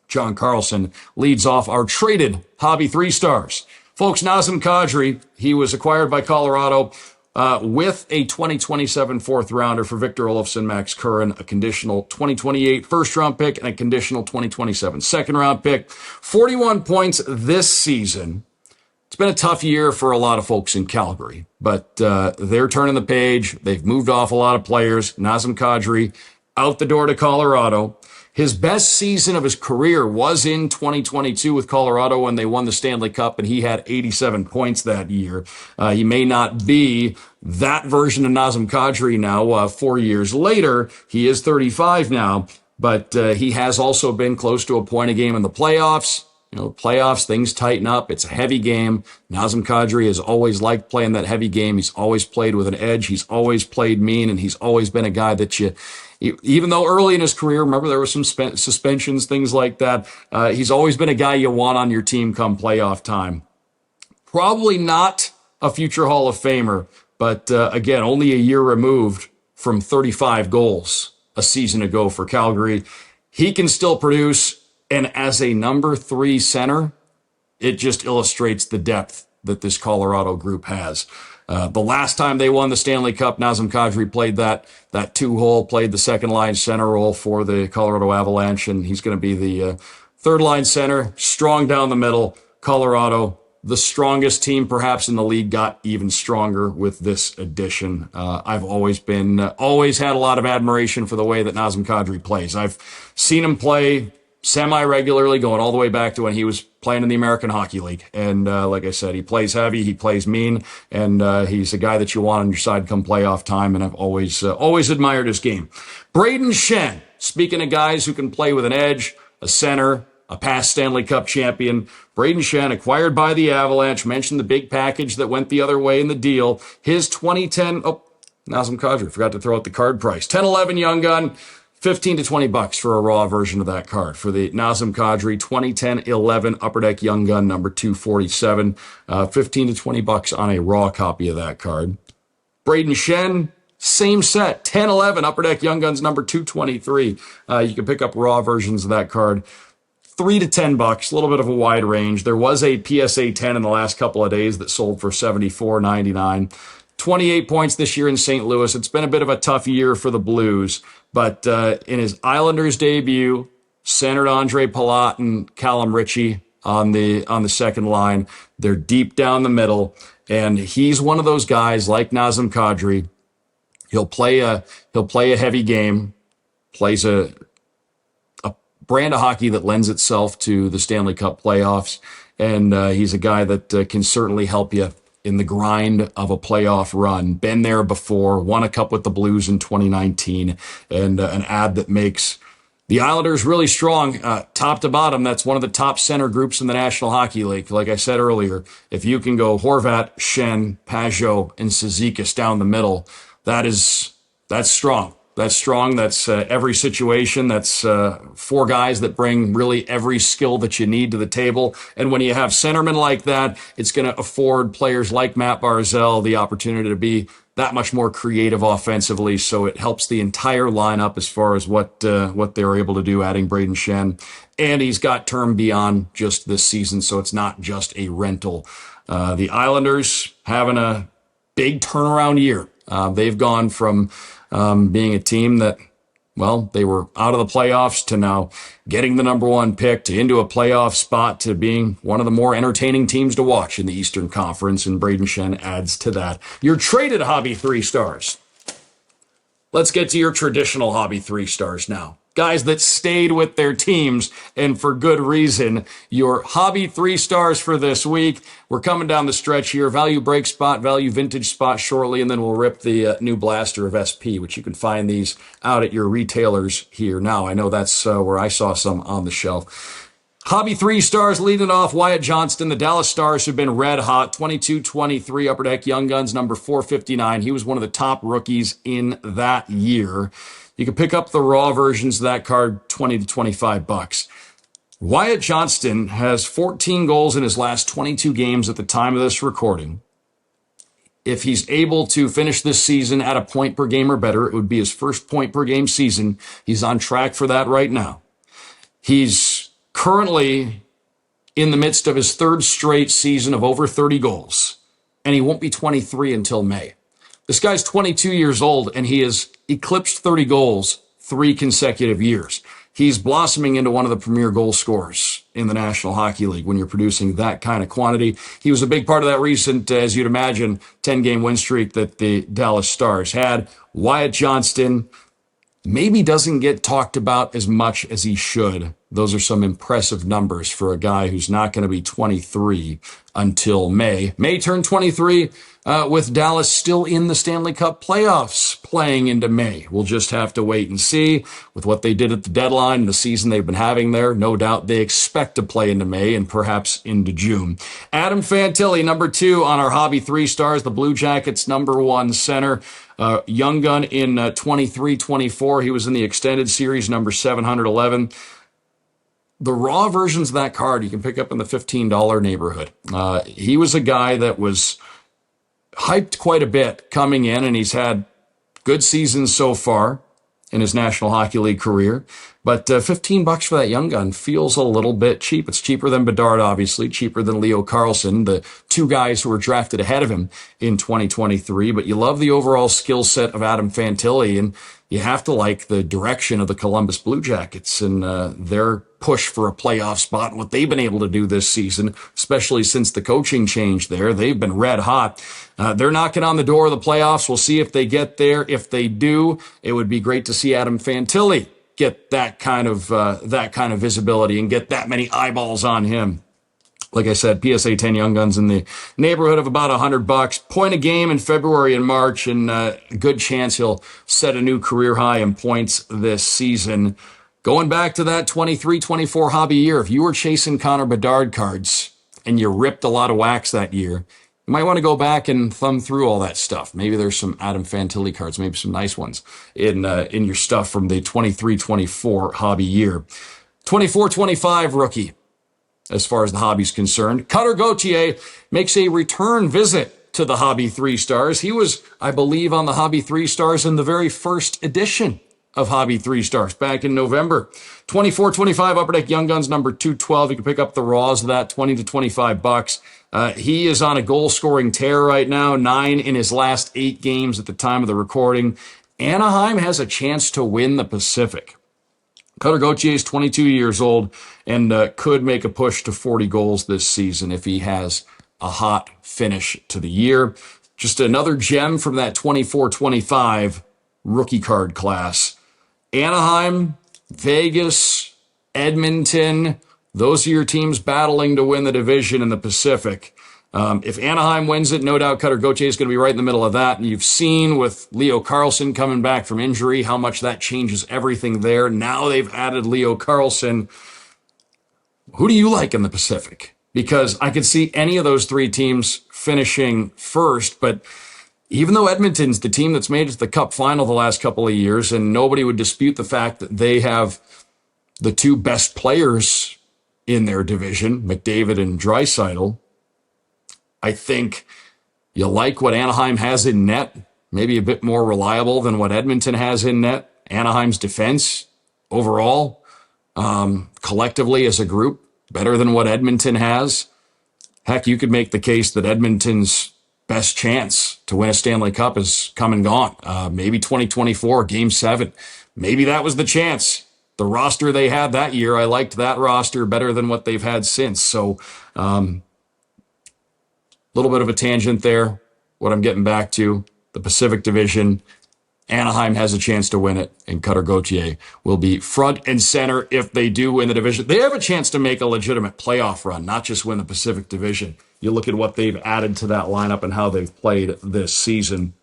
John Carlson leads off our traded hobby 3-stars. Folks, Nazem Kadri, he was acquired by Colorado. with a 2027 fourth rounder for Victor Olofsson, Max Curran, a conditional 2028 first round pick, and a conditional 2027 second round pick. 41 points this season. It's been a tough year for a lot of folks in Calgary, but they're turning the page. They've moved off a lot of players. Nazem Kadri out the door to Colorado. His best season of his career was in 2022 with Colorado when they won the Stanley Cup, and he had 87 points that year. He may not be that version of Nazem Kadri now. 4 years later, he is 35 now, but he has also been close to a point a game in the playoffs. You know, playoffs, things tighten up. It's a heavy game. Nazem Kadri has always liked playing that heavy game. He's always played with an edge. He's always played mean, and he's always been a guy that even though early in his career, remember there were some suspensions, things like that, he's always been a guy you want on your team come playoff time. Probably not a future Hall of Famer, but again, only a year removed from 35 goals a season ago for Calgary. He can still produce. And as a number 3 center, it just illustrates the depth that this Colorado group has. The last time they won the Stanley Cup, Nazem Kadri played that 2-hole, played the second line center role for the Colorado Avalanche, and he's going to be the third line center, strong down the middle. Colorado, the strongest team perhaps in the league, got even stronger with this addition. I've always had a lot of admiration for the way that Nazem Kadri plays. I've seen him play semi-regularly, going all the way back to when he was playing in the American Hockey League. And like I said, he plays heavy, he plays mean, and he's a guy that you want on your side come playoff time, and I've always admired his game. Brayden Schenn, speaking of guys who can play with an edge, a center, a past Stanley Cup champion. Brayden Schenn, acquired by the Avalanche, mentioned the big package that went the other way in the deal. His 2010, Nazem Kadri, forgot to throw out the card price. 10-11 Young Gun. 15 to 20 bucks for a raw version of that card for the Nazem Kadri 2010-11 Upper Deck Young Gun number 247. 15 to 20 bucks on a raw copy of that card. Brayden Schenn, same set, 10-11 Upper Deck Young Guns number 223. You can pick up raw versions of that card. 3 to 10 bucks, a little bit of a wide range. There was a PSA 10 in the last couple of days that sold for $74.99. 28 points this year in St. Louis. It's been a bit of a tough year for the Blues, but in his Islanders debut, centered Andre Palat and Callum Ritchie on the second line. They're deep down the middle, and he's one of those guys like Nazem Kadri. He'll play a heavy game, plays a brand of hockey that lends itself to the Stanley Cup playoffs, and he's a guy that can certainly help you in the grind of a playoff run. Been there before, won a cup with the Blues in 2019, and an ad that makes the Islanders really strong, top to bottom. That's one of the top center groups in the National Hockey League. Like I said earlier, if you can go Horvat, Schenn, Pajot, and Cizikas down the middle, that's strong. That's strong. That's every situation. That's 4 guys that bring really every skill that you need to the table. And when you have centermen like that, it's going to afford players like Matt Barzal the opportunity to be that much more creative offensively. So it helps the entire lineup as far as what they're able to do, adding Brayden Schenn. And he's got term beyond just this season, so it's not just a rental. The Islanders having a big turnaround year. They've gone from being a team that, well, they were out of the playoffs to now getting the number 1 pick to into a playoff spot to being one of the more entertaining teams to watch in the Eastern Conference, and Brayden Schenn adds to that. Your traded hobby 3 stars. Let's get to your traditional hobby 3 stars now. Guys that stayed with their teams, and for good reason. Your hobby 3 stars for this week. We're coming down the stretch here. Value break spot, value vintage spot shortly, and then we'll rip the new blaster of SP, which you can find these out at your retailers here now. I know that's where I saw some on the shelf. Hobby 3 stars leading off, Wyatt Johnston. The Dallas Stars have been red hot. 22-23 Upper Deck Young Guns, number 459. He was one of the top rookies in that year. You can pick up the raw versions of that card, 20 to 25 bucks. Wyatt Johnston has 14 goals in his last 22 games at the time of this recording. If he's able to finish this season at a point per game or better, it would be his first point per game season. He's on track for that right now. He's currently in the midst of his 3rd straight season of over 30 goals, and he won't be 23 until May. This guy's 22 years old, and he has eclipsed 30 goals 3 consecutive years. He's blossoming into one of the premier goal scorers in the National Hockey League when you're producing that kind of quantity. He was a big part of that recent, as you'd imagine, 10-game win streak that the Dallas Stars had. Wyatt Johnston maybe doesn't get talked about as much as he should. Those are some impressive numbers for a guy who's not going to be 23 until May. May turn 23 with Dallas still in the Stanley Cup playoffs playing into May. We'll just have to wait and see with what they did at the deadline and the season they've been having there. No doubt they expect to play into May and perhaps into June. Adam Fantilli, number 2 on our Hobby 3 Stars, the Blue Jackets' number 1 center. Young gun in 23-24. He was in the extended series, number 711. The raw versions of that card you can pick up in the $15 neighborhood. He was a guy that was hyped quite a bit coming in, and he's had good seasons so far in his National Hockey League career. But $15 for that young gun feels a little bit cheap. It's cheaper than Bedard, obviously, cheaper than Leo Carlsson, the 2 guys who were drafted ahead of him in 2023. But you love the overall skill set of Adam Fantilli, and you have to like the direction of the Columbus Blue Jackets and their push for a playoff spot and what they've been able to do this season, especially since the coaching change there. They've been red hot. They're knocking on the door of the playoffs. We'll see if they get there. If they do, it would be great to see Adam Fantilli get that kind of visibility and get that many eyeballs on him. Like I said, PSA 10 Young Guns in the neighborhood of about $100. Point a game in February and March, and a good chance he'll set a new career high in points this season. Going back to that 23-24 hobby year, if you were chasing Connor Bedard cards and you ripped a lot of wax that year, you might want to go back and thumb through all that stuff. Maybe there's some Adam Fantilli cards, maybe some nice ones in your stuff from the 23-24 hobby year. 24-25 rookie, as far as the hobby's concerned. Cutter Gauthier makes a return visit to the Hobby 3 Stars. He was, I believe, on the Hobby 3 Stars in the very first edition of Hobby 3 Stars back in November. 24-25 Upper Deck Young Guns number 212. You can pick up the raws of that, $20 to $25. He is on a goal-scoring tear right now, 9 in his last 8 games at the time of the recording. Anaheim has a chance to win the Pacific. Cutter Gauthier is 22 years old and could make a push to 40 goals this season if he has a hot finish to the year. Just another gem from that 24-25 rookie card class. Anaheim, Vegas, Edmonton, those are your teams battling to win the division in the Pacific. If Anaheim wins it, no doubt Cutter Gauthier is going to be right in the middle of that. And you've seen with Leo Carlsson coming back from injury how much that changes everything there. Now they've added Leo Carlsson. Who do you like in the Pacific? Because I could see any of those 3 teams finishing first, but even though Edmonton's the team that's made it to the Cup final the last couple of years, and nobody would dispute the fact that they have the 2 best players in their division, McDavid and Draisaitl, I think you like what Anaheim has in net, maybe a bit more reliable than what Edmonton has in net. Anaheim's defense overall, collectively as a group, better than what Edmonton has. Heck, you could make the case that Edmonton's best chance to win a Stanley Cup is come and gone. Maybe 2024, Game 7. Maybe that was the chance. The roster they had that year, I liked that roster better than what they've had since. So, little bit of a tangent there. What I'm getting back to, the Pacific Division, Anaheim has a chance to win it, and Cutter Gauthier will be front and center if they do win the division. They have a chance to make a legitimate playoff run, not just win the Pacific Division. You look at what they've added to that lineup and how they've played this season.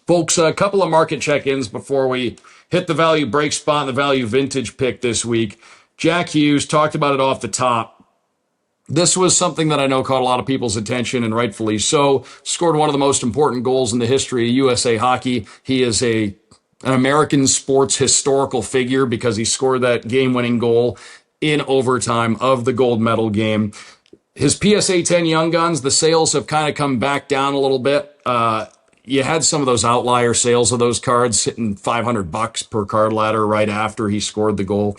Folks, a couple of market check-ins before we hit the value break spot and the value vintage pick this week. Jack Hughes talked about it off the top. This was something that I know caught a lot of people's attention, and rightfully so. Scored one of the most important goals in the history of USA Hockey. He is an American sports historical figure because he scored that game-winning goal in overtime of the gold medal game. His PSA 10 Young Guns, the sales have kind of come back down a little bit. You had some of those outlier sales of those cards hitting $500 per card ladder right after he scored the goal.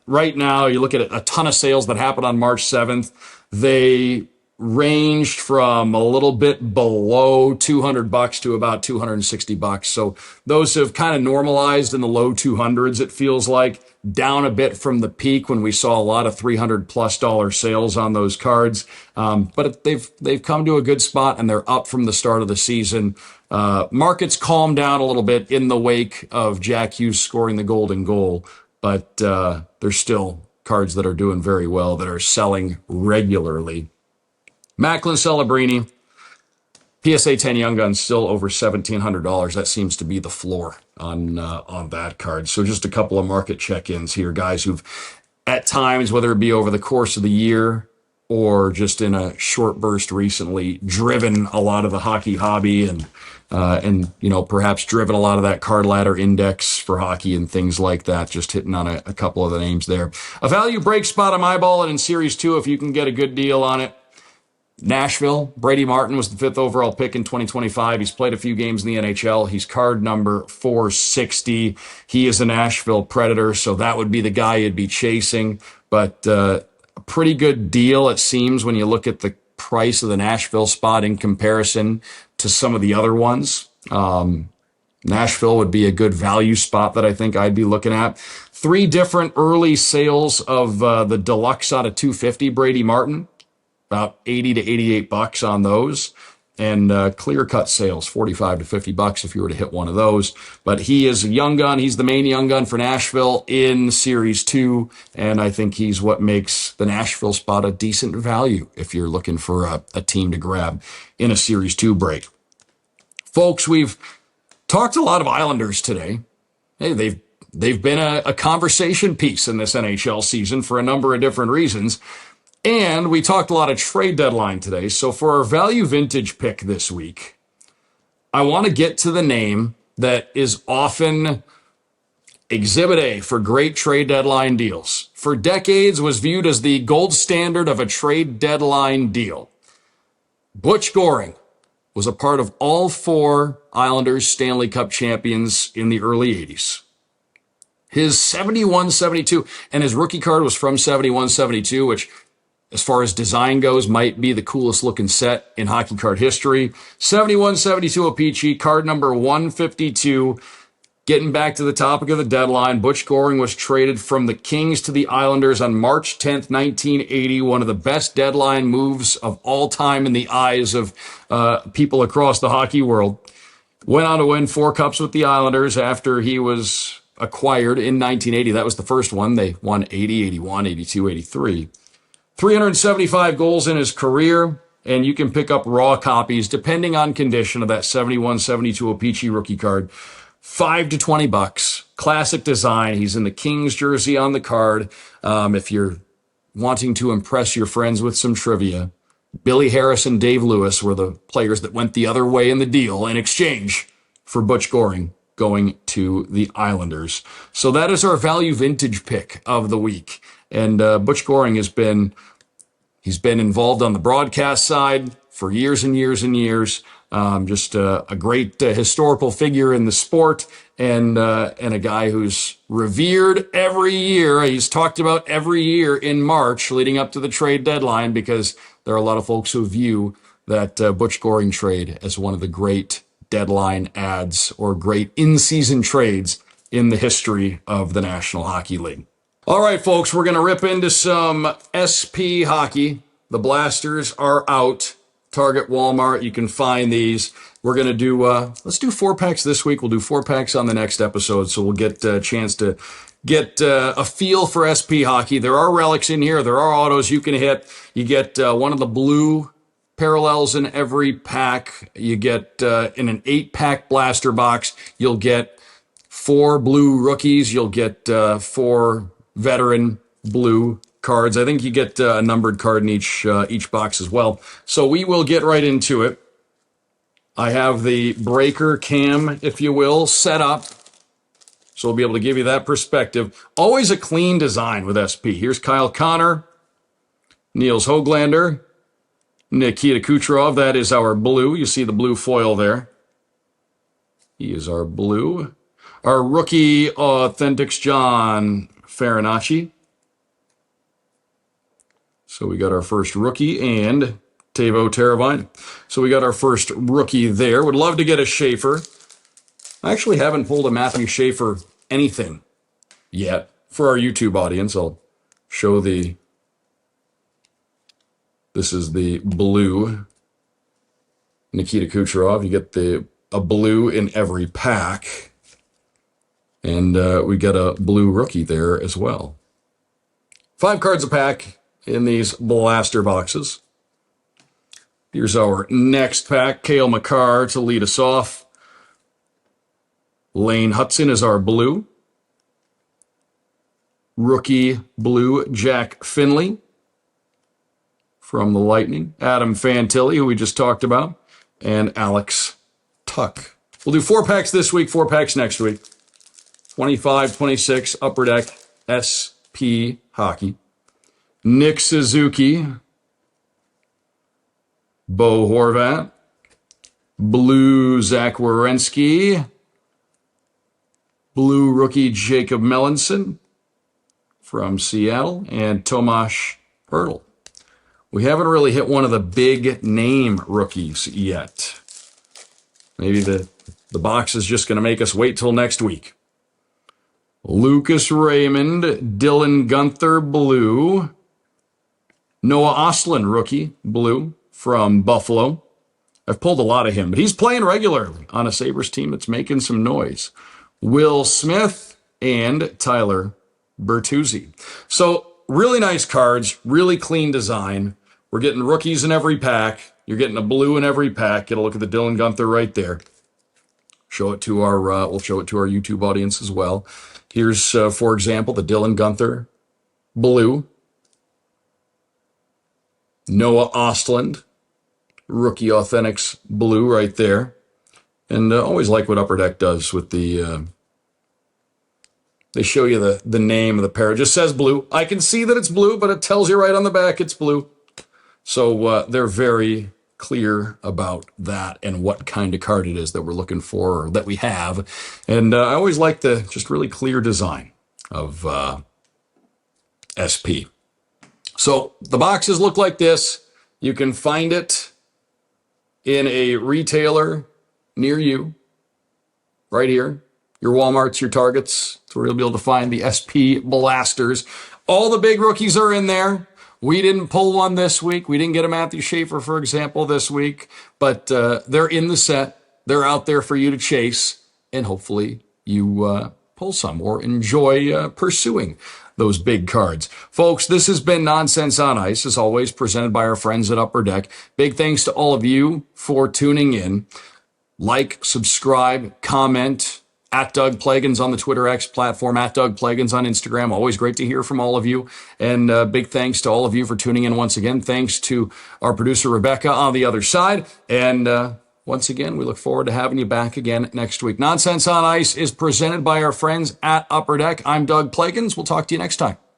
Right now, you look at a ton of sales that happened on March 7th. They ranged from a little bit below $200 to about $260. So those have kind of normalized in the low 200s, it feels like, down a bit from the peak when we saw a lot of $300+ sales on those cards. But they've come to a good spot, and they're up from the start of the season. Markets calmed down a little bit in the wake of Jack Hughes scoring the golden goal, but there's still cards that are doing very well that are selling regularly. Macklin Celebrini, PSA 10 Young Guns, still over $1,700. That seems to be the floor on that card. So just a couple of market check-ins here, guys who've at times, whether it be over the course of the year or just in a short burst recently, driven a lot of the hockey hobby and perhaps driven a lot of that card ladder index for hockey and things like that. Just hitting on a couple of the names there. A value break spot, I'm eyeballing in Series 2 if you can get a good deal on it. Nashville, Brady Martin was the 5th overall pick in 2025. He's played a few games in the NHL. He's card number 460. He is a Nashville Predator, so that would be the guy you'd be chasing. But a pretty good deal, it seems, when you look at the price of the Nashville spot in comparison to some of the other ones. Nashville would be a good value spot that I think I'd be looking at. 3 different early sales of the deluxe out of 250 Brady Martin. About $80 to $88 on those, and clear-cut sales, $45 to $50 if you were to hit one of those. But he is a young gun. He's the main young gun for Nashville in Series 2, and I think he's what makes the Nashville spot a decent value if you're looking for a team to grab in a Series 2 break. Folks, we've talked a lot of Islanders today. Hey, they've been a conversation piece in this NHL season for a number of different reasons. And we talked a lot of trade deadline today. So for our value vintage pick this week, I want to get to the name that is often Exhibit A for great trade deadline deals. For decades was viewed as the gold standard of a trade deadline deal. Butch Goring was a part of all 4 Islanders Stanley Cup champions in the early 80s. His 71-72, and his rookie card was from 71-72, which, as far as design goes, might be the coolest looking set in hockey card history. 71-72 O-Pee-Chee, card number 152. Getting back to the topic of the deadline, Butch Goring was traded from the Kings to the Islanders on March 10th, 1980. One of the best deadline moves of all time in the eyes of people across the hockey world. Went on to win 4 cups with the Islanders after he was acquired in 1980. That was the first one. They won 80, 81, 82, 83. 375 goals in his career, and you can pick up raw copies, depending on condition, of that 71-72 O-Pee-Chee rookie card. $5 to $20. Classic design. He's in the Kings jersey on the card. If you're wanting to impress your friends with some trivia, Billy Harris and Dave Lewis were the players that went the other way in the deal in exchange for Butch Goring going to the Islanders. So that is our value vintage pick of the week. And Butch Goring he's been involved on the broadcast side for years and years and years. Just a great historical figure in the sport, and a guy who's revered every year. He's talked about every year in March leading up to the trade deadline, because there are a lot of folks who view that Butch Goring trade as one of the great deadline ads or great in-season trades in the history of the National Hockey League. All right, folks, we're going to rip into some SP hockey. The blasters are out. Target, Walmart, you can find these. We're going to do, let's do 4-packs this week. We'll do 4-packs on the next episode, so we'll get a chance to get a feel for SP hockey. There are relics in here. There are autos you can hit. You get one of the blue parallels in every pack. You get, in an 8-pack blaster box, you'll get 4 blue rookies. You'll get 4 veteran blue cards. I think you get a numbered card in each box as well. So we will get right into it. I have the breaker cam, if you will, set up. So we'll be able to give you that perspective. Always a clean design with SP. Here's Kyle Connor, Niels Höglander, Nikita Kucherov. That is our blue. You see the blue foil there. He is our blue. Our rookie Authentics, John Farinacci. So we got our first rookie, and Teuvo Teravainen. So we got our first rookie there. Would love to get a Schaefer. I actually haven't pulled a Matthew Schaefer anything yet. For our YouTube audience, I'll show this is the blue Nikita Kucherov. You get a blue in every pack. And we got a blue rookie there as well. 5 cards a pack in these blaster boxes. Here's our next pack. Cale Makar to lead us off. Lane Hudson is our blue. Rookie blue, Jack Finley from the Lightning. Adam Fantilli, who we just talked about. And Alex Tuck. We'll do 4 packs this week, 4 packs next week. 25, 26, Upper Deck, SP Hockey. Nick Suzuki. Bo Horvat. Blue Zach Werenski. Blue rookie Jacob Melanson from Seattle. And Tomas Hertl. We haven't really hit one of the big name rookies yet. Maybe the box is just going to make us wait till next week. Lucas Raymond, Dylan Guenther, blue. Noah Ostlund, rookie, blue, from Buffalo. I've pulled a lot of him, but he's playing regularly on a Sabres team that's making some noise. Will Smith and Tyler Bertuzzi. So really nice cards, really clean design. We're getting rookies in every pack. You're getting a blue in every pack. Get a look at the Dylan Guenther right there. Show it to our, we'll show it to our YouTube audience as well. Here's, for example, the Dylan Guenther blue. Noah Ostlund, rookie Authentics blue right there. And always like what Upper Deck does with the, they show you the name of the pair. It just says blue. I can see that it's blue, but it tells you right on the back it's blue. So they're very clear about that and what kind of card it is that we're looking for or that we have. And I always like the just really clear design of SP. So the boxes look like this. You can find it in a retailer near you, right here. Your Walmarts, your Targets. That's where you'll be able to find the SP Blasters. All the big rookies are in there. We didn't pull one this week. We didn't get a Matthew Schaefer, for example, this week. But they're in the set. They're out there for you to chase. And hopefully you pull some or enjoy pursuing those big cards. Folks, this has been Nonsense on Ice, as always, presented by our friends at Upper Deck. Big thanks to all of you for tuning in. Like, subscribe, comment. At Doug Plagens on the Twitter X platform, at Doug Plagens on Instagram. Always great to hear from all of you. And big thanks to all of you for tuning in once again. Thanks to our producer, Rebecca, on the other side. And once again, we look forward to having you back again next week. Nonsense on Ice is presented by our friends at Upper Deck. I'm Doug Plagens. We'll talk to you next time.